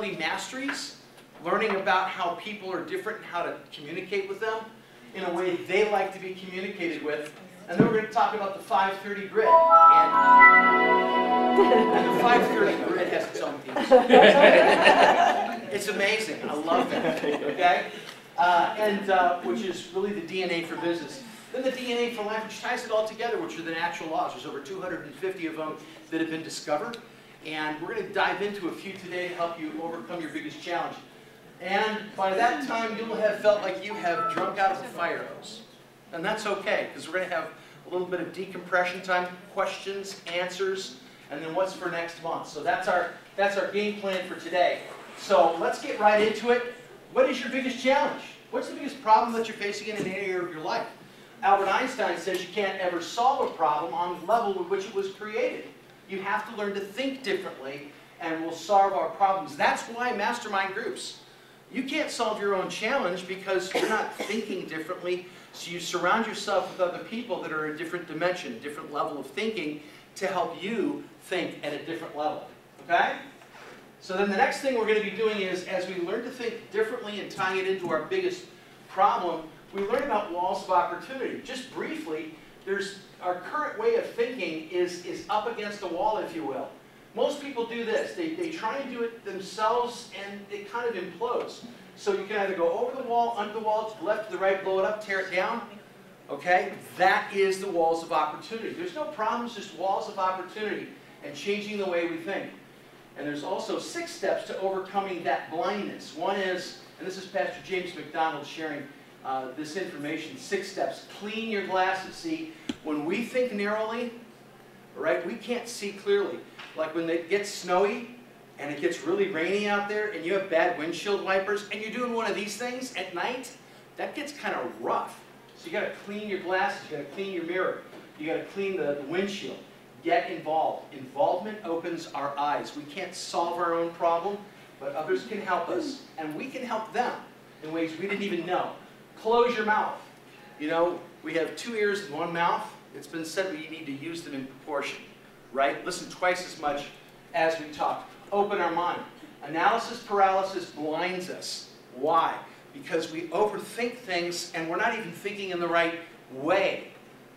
personality masteries, learning about how people are different and how to communicate with them in a way they like to be communicated with. And then we're going to talk about the 530 grid. And the 530 grid has its own theme. It's amazing. I love that. Okay? Which is really the DNA for business. Then the DNA for life, which ties it all together, which are the natural laws. There's over 250 of them that have been discovered. And we're going to dive into a few today to help you overcome your biggest challenge. And by that time, you'll have felt like you have drunk out of a fire hose. And that's okay, because we're going to have a little bit of decompression time, questions, answers, and then what's for next month. So that's our game plan for today. So let's get right into it. What is your biggest challenge? What's the biggest problem that you're facing in an area of your life? Albert Einstein says you can't ever solve a problem on the level with which it was created. You have to learn to think differently, and we'll solve our problems. That's why mastermind groups. You can't solve your own challenge because you're not thinking differently, so you surround yourself with other people that are a different dimension, a different level of thinking to help you think at a different level. Okay? So then the next thing we're going to be doing is, as we learn to think differently and tying it into our biggest problem, we learn about walls of opportunity. Just briefly, our current way of thinking is up against a wall, if you will. Most people do this. They try and do it themselves, and it kind of implodes. So you can either go over the wall, under the wall, to the left, to the right, blow it up, tear it down. Okay? That is the walls of opportunity. There's no problems, just walls of opportunity and changing the way we think. And there's also 6 steps to overcoming that blindness. One is, and this is Pastor James McDonald sharing this information, 6 steps. Clean your glasses. See, when we think narrowly, right, we can't see clearly. Like when it gets snowy and it gets really rainy out there and you have bad windshield wipers and you're doing one of these things at night, that gets kind of rough. So you got to clean your glasses, you got to clean your mirror, you got to clean the windshield. Get involved. Involvement opens our eyes. We can't solve our own problem, but others can help us, and we can help them in ways we didn't even know. Close your mouth. You know, we have 2 ears and 1 mouth. It's been said we need to use them in proportion, right? Listen twice as much as we talk. Open our mind. Analysis paralysis blinds us. Why? Because we overthink things and we're not even thinking in the right way.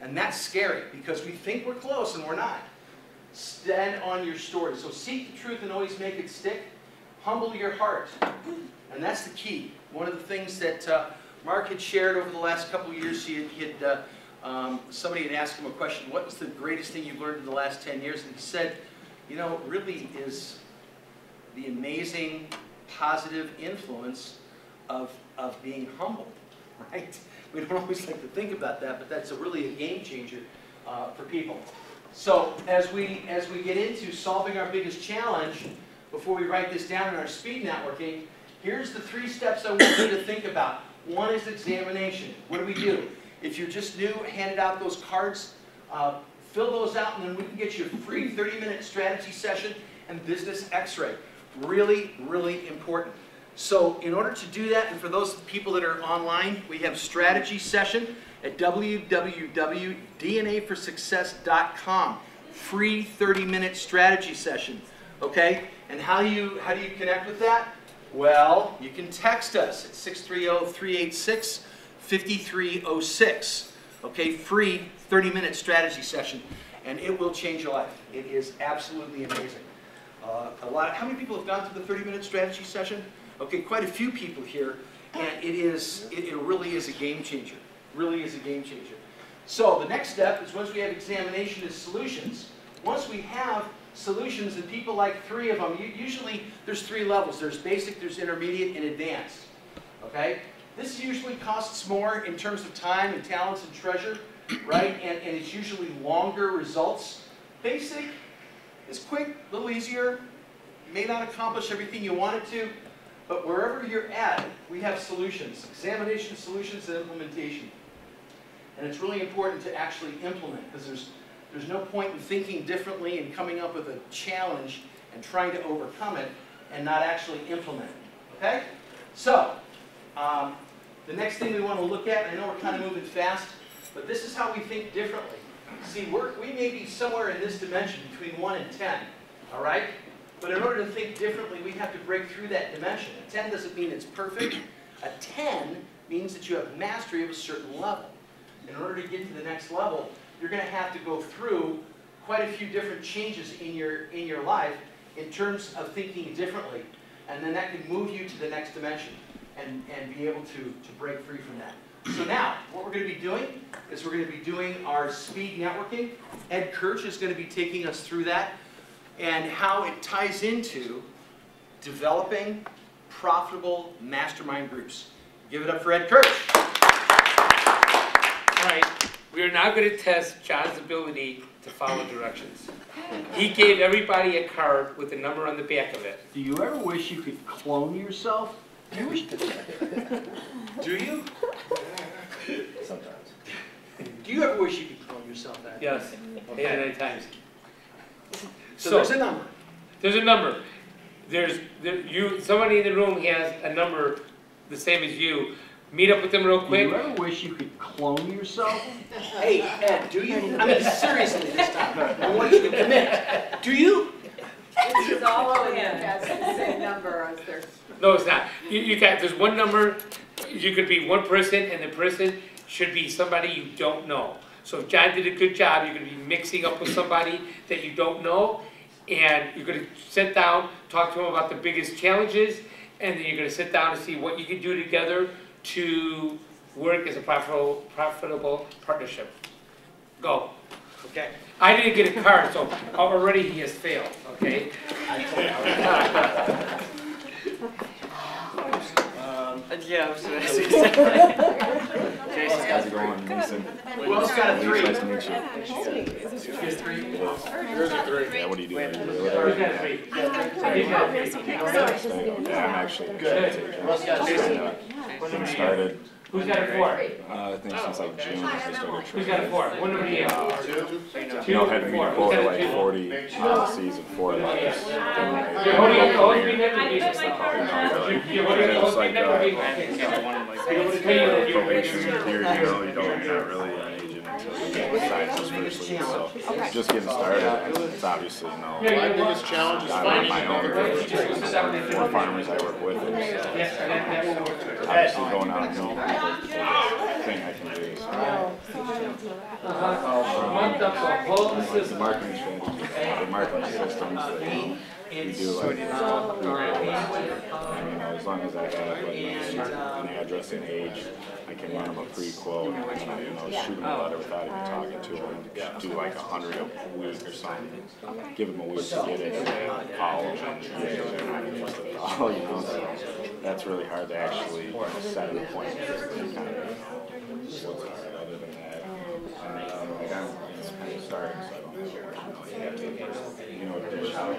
And that's scary because we think we're close and we're not. Stand on your story. So seek the truth and always make it stick. Humble your heart. And that's the key. One of the things that Mark had shared over the last couple of years, somebody had asked him a question, what was the greatest thing you've learned in the last 10 years? And he said, you know, it really is the amazing positive influence of being humble, right? We don't always like to think about that, but that's really a game changer for people. So as we get into solving our biggest challenge, before we write this down in our speed networking, here's the 3 steps I want you to think about. One is examination. What do? If you're just new, handed out those cards, fill those out, and then we can get you a free 30-minute strategy session and business x-ray. Really, really important. So in order to do that, and for those people that are online, we have strategy session at www.dnaforsuccess.com. Free 30-minute strategy session. Okay? And how do you connect with that? Well, you can text us at 630-386-5306. Okay? Free 30-minute strategy session. And it will change your life. It is absolutely amazing. How many people have gone through the 30-minute strategy session? Okay, quite a few people here, and it really is a game changer. Really is a game changer. So the next step is, once we have examination, is solutions. Once we have solutions, and people like 3 of them, usually there's 3 levels. There's basic, there's intermediate, and advanced. Okay? This usually costs more in terms of time and talents and treasure, right? And it's usually longer results. Basic is quick, a little easier. You may not accomplish everything you want it to, but wherever you're at, we have solutions. Examination, solutions, and implementation. And it's really important to actually implement, because there's no point in thinking differently and coming up with a challenge and trying to overcome it and not actually implement it. Okay? So, the next thing we want to look at, and I know we're kind of moving fast, but this is how we think differently. See, we may be somewhere in this dimension between 1 and 10. All right? But in order to think differently, we have to break through that dimension. A 10 doesn't mean it's perfect. A 10 means that you have mastery of a certain level. In order to get to the next level, you're going to have to go through quite a few different changes in your life in terms of thinking differently. And then that can move you to the next dimension and be able to break free from that. So now, what we're going to be doing is we're going to be doing our speed networking. Ed Kirch is going to be taking us through that and how it ties into developing profitable mastermind groups. Give it up for Ed Kirch. All right, we are now going to test John's ability to follow directions. He gave everybody a card with a number on the back of it. Do you ever wish you could clone yourself? Do you? Sometimes. Do you ever wish you could clone yourself? That? Yes, 8 or 9 times. So there's a number. There's a number. Somebody in the room has a number the same as you. Meet up with them real quick. Do you ever wish you could clone yourself? Hey, Ed, do you? I mean, seriously this time. I want you to commit. Do you? It's all over him. That's the same number as their. No, it's not. There's one number. You could be one person, and the person should be somebody you don't know. So if John did a good job, you're going to be mixing up with somebody that you don't know, and you're going to sit down, talk to them about the biggest challenges, and then you're going to sit down and see what you can do together to work as a profitable partnership. Go. Okay. I didn't get a card, so already he has failed, okay? Yeah, I was going to say. How's it going, Mason? Who else got a 3? Nice to meet you. Get 3? There's a 3. Yeah, what are you doing? Who's got a 3? Yeah, I'm actually Good. Who else got a 3? Getting started. Who's got a 4? I think since like June, I started Who's got a 4? What number do you have? 2? You know, had to meet a goal of like 40 miles a season, 4 letters. You're holding up the whole speed networking. You're holding up the whole speed networking. Probation period, you know, you're not really an agent until you sign those first leads. So just getting started, and it's obviously, you know, My biggest challenge is I'm on finding my own. 4 farmers I work with, and obviously going out and meeting people is the thing I can do. So, the marketing strategies, the marketing systems that we do, like, I mean, as long as I have like an address and age, I can run them a pre-quote and shoot them a letter without even talking to them. Do like 100 a week or something. Give them a week to get it, and then call them, and they're not interested at all, you know. So that's really hard to actually set an appointment. Kind of, what's hard other than that. Like I'm just kind of starting, so I don't know. You have to, dish out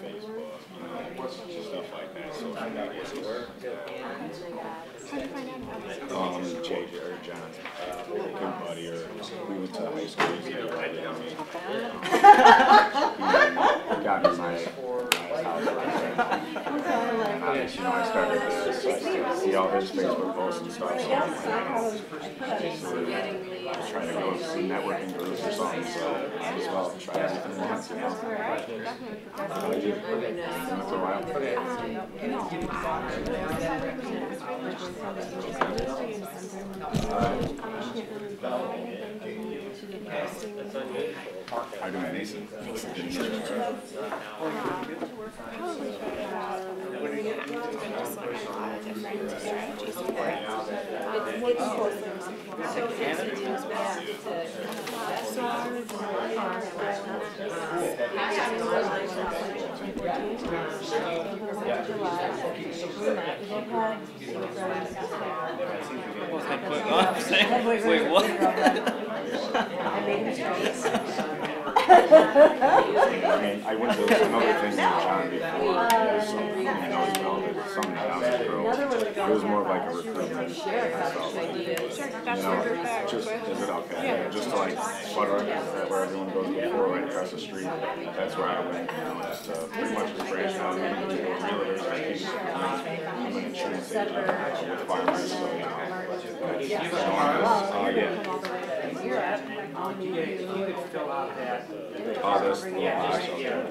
Facebook, stuff like that. So I got JJ or John's good buddy, or we went to high school together. He got me my house right there. And obviously, I started this, so I see all his Facebook posts and stuff. So I try to go to some networking groups or something, so I might as well try everything once, you know. How did you? Been with a while? How do Mason? Wait, what? I went to another thing with John before. There's something, something down the road. It was more of like a recruitment. Just, is it okay? Yeah, just to like flutter where everyone goes before, right across the street. That's where I went, just pretty much the branch now. I'm an insurance agent with farmers, so, yeah. fill out that. Oh, this little Yeah, box. just, Okay. yeah.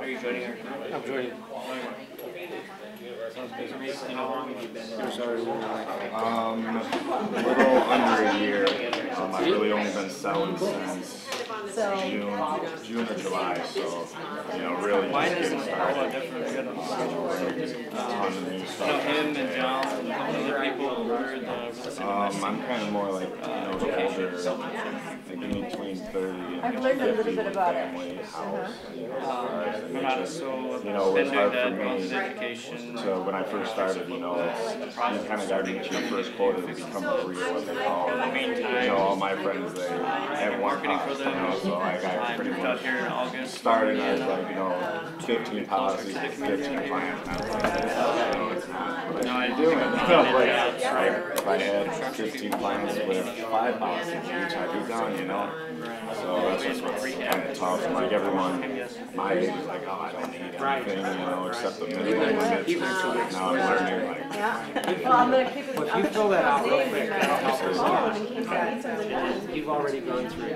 Are you joining our? I'm joining. How long have you been there? Sorry, A little under a year. I've really only been selling since June or July, so really Mine just is getting a lot started. different. A ton of new I know stuff. him and John and other people who are the I'm kind of more like the older, like in between 30 and I've learned a little 50 bit about it. family house. we're not so You know, it was been doing hard that for about me. education. So when I first started, you kind of got to get your first quota to become a career, what they call it. All my friends, they had one Marketing pot, for them. so I got I pretty moved out much here in August. started as like, 15 policies, 15 clients, and I was like, it's not what I should be doing. If I had 15 clients with 5 policies each, I'd be done, So that's just what's kind of tough. Like everyone my age is like, oh, I don't need anything, except the minimum limits. Now I'm learning like, Well, I'm gonna keep it. Well, if you fill that out real quick, that'll help us. In case I need something done. You've already gone through it.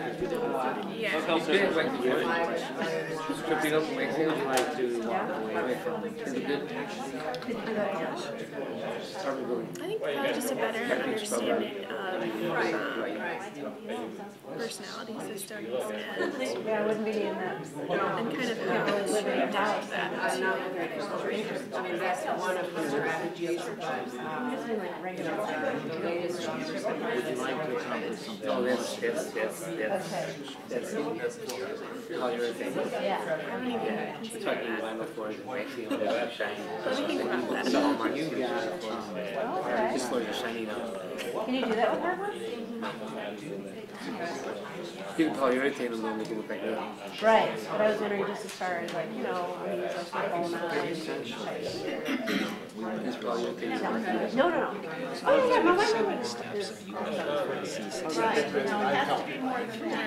Yeah. It's like the good. Stripping up my things like to walk away from. Is it good? I think probably just a better understanding of personality systems and Yeah, I wouldn't be needing that. kind of how it's shaped out that. That's one of the strategies. Like regular. Oh, that's polyurethane. Yeah. Talking vinyl floors and waxing on the shine. That. So much. These floors are shining out. Can you do that with hardwood? You can polyurethane them and make it look like that. Right, but I was wondering just as far as like, I mean, like the bone out. It's polyurethane. No. Oh, yeah, no, wait. Right, no, it has to be more than that.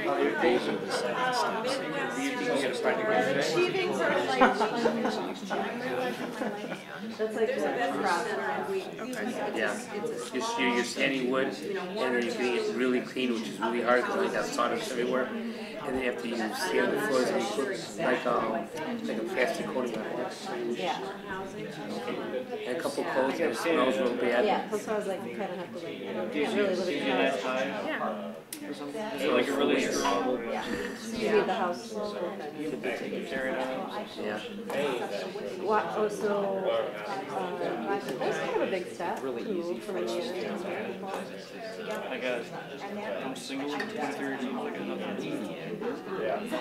Polyurethane. You can get a practical effect. Achieving sort of like, That's like the cross. Yeah. You're sanding wood and then you're getting it really clean, which is really hard because it has sawdust everywhere. And then you have to use sand the floors and you put like a plastic coating on it. Yeah. And a couple coats and it smells real bad. Yeah, that's why I was like, you kind of have to like, you can't really live in the house. Is it like a really strong? Yeah. You need the house. Tear it out. Yeah. What, oh, so, that's kind of a big step too, for me. I'm single, 30, I got nothing.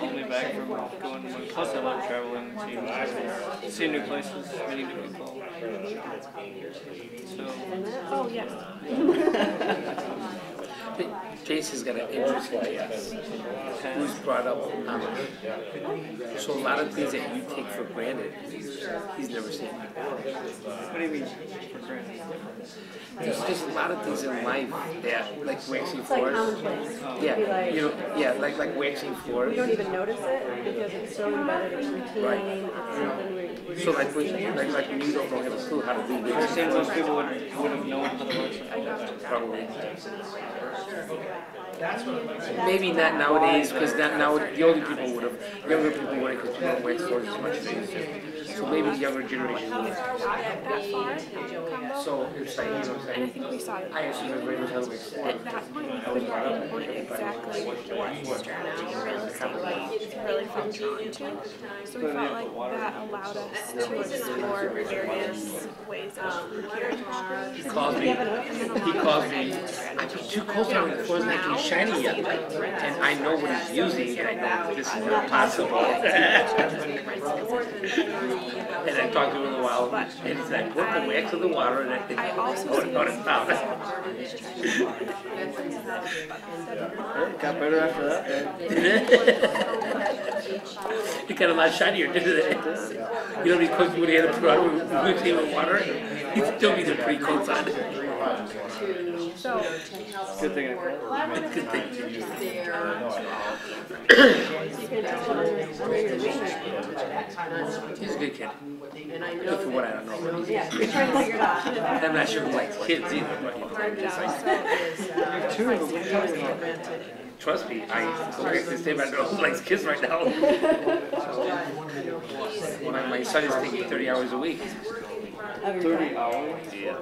Only back from going, plus I love traveling, seeing new places, meeting new people. So, Oh, yes. Jason's got an interesting case. Who's brought up so a lot of things that you take for granted, he's never seen. what do you mean? For granted? There's just a lot of things in life that, like waxing It's like floors. commonplace. Yeah, It'd be like, like waxing floors. we don't even notice it because it's so embedded in routine. Right. It's something we. So like when you don't have a clue how to do You're this, saying most people would have known how to work. probably. Maybe not nowadays, because now the older people would have, younger people would have, because people don't wax floors as much as they used to. So maybe the younger generation would. That far combo. So it's like, And I think we saw it. I actually remember how to wax floors. At that point, we couldn't pinpoint exactly what strategy realistically really felt drawn to. So we felt like that allowed us to explore various ways of procuring He calls me, I put 2 coats on the floors and I can't shiny yet. And I know what he's using and I know this is not possible. And I talked to him in a while and he's like, put the wax in the water and I also put it on his mouth. Got better after that. It got a lot shinier, didn't it? You know how many coats you would have had to put on with water? He'd still be there 3 coats on it. So, Good thing I Good thing. He's a good kid. Good for what I don't know. yeah, you're trying to figure it out. I'm not sure who likes kids either, but you know, it's like, trust me, I this day I don't know who likes kids right now. My son is taking 30 hours a week. 30 hours? Yeah.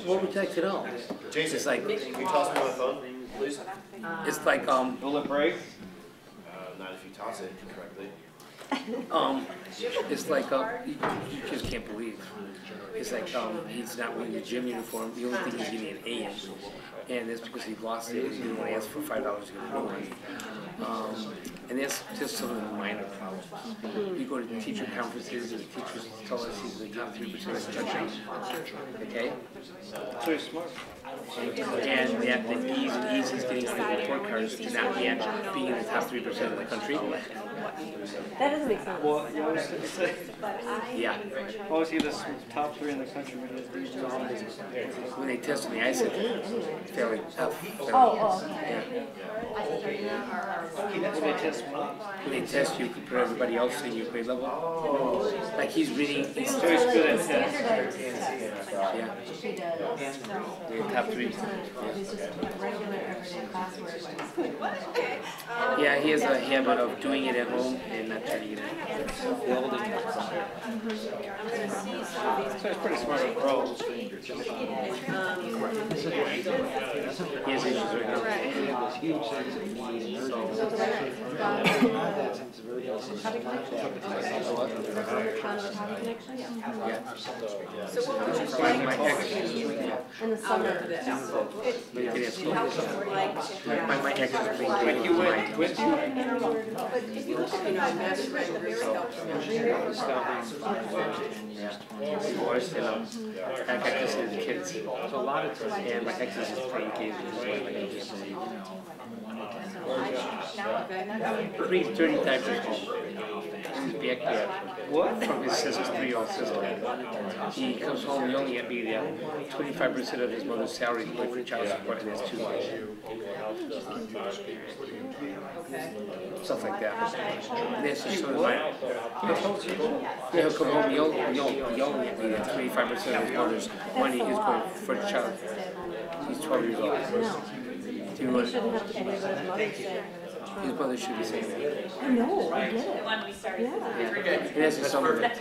What would you like to know? Jason, It's like, can you toss me on the phone, please? it's like, Will it break? Not if you toss it correctly. it's like, you just can't believe. It's like, he's not wearing the gym uniform, the only thing he's getting an A in. And that's because he lost it, he didn't want to ask for $5 to get a new one. And that's just some of the minor problems. You go to teacher conferences, and the teachers tell us he's the top 3% of the country. Okay? So he's smart. And that the E's and E's he's getting on the report cards do not match being in the top 3% of the country. That doesn't make sense. Well, you always say, Yeah. always see this top 3 in the country, but it's these jobs. When they tested me, I said, failing tough. Oh, Yeah. Will they test what? When they test you compared to everybody else in your grade level, like he's reading, he's So he's good at tests. yeah, she does. they're top 3. He's just regular everyday classwork. Yeah, he has a habit of doing it at home and not trying to get it. So he's pretty smart at pro. He has issues right now. Yeah. My ex, In the summer. my ex is being Like great. you went with Divorced and I got to see the kids. So a lot of times, and my ex is just playing games with his wife, like I just say, you know. Brings 30 diapers home. He's back there. what? From his sister's 3-year-old sister. He comes home yelling at me that 25% of his mother's salary is going for child support, and that's too much. Stuff like that. And that's just sort of like, he'll come home yelling at me that 25% of his mother's money is going for the child. He's 12 years old. Do you want, Shouldn't have to believe what his mother's saying. his mother should be saying that. I know, I get it. Yeah. And that's just something that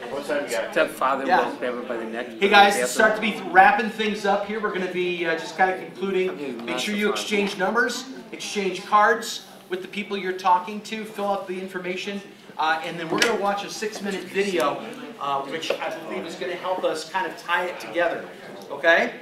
stepfather Yeah. will grab her by the neck. Hey guys, let's start to be wrapping things up here. We're going to be just kind of concluding. Make sure you exchange numbers, exchange cards with the people you're talking to, fill out the information, and then we're going to watch a 6-minute video, which I believe is going to help us kind of tie it together. Okay?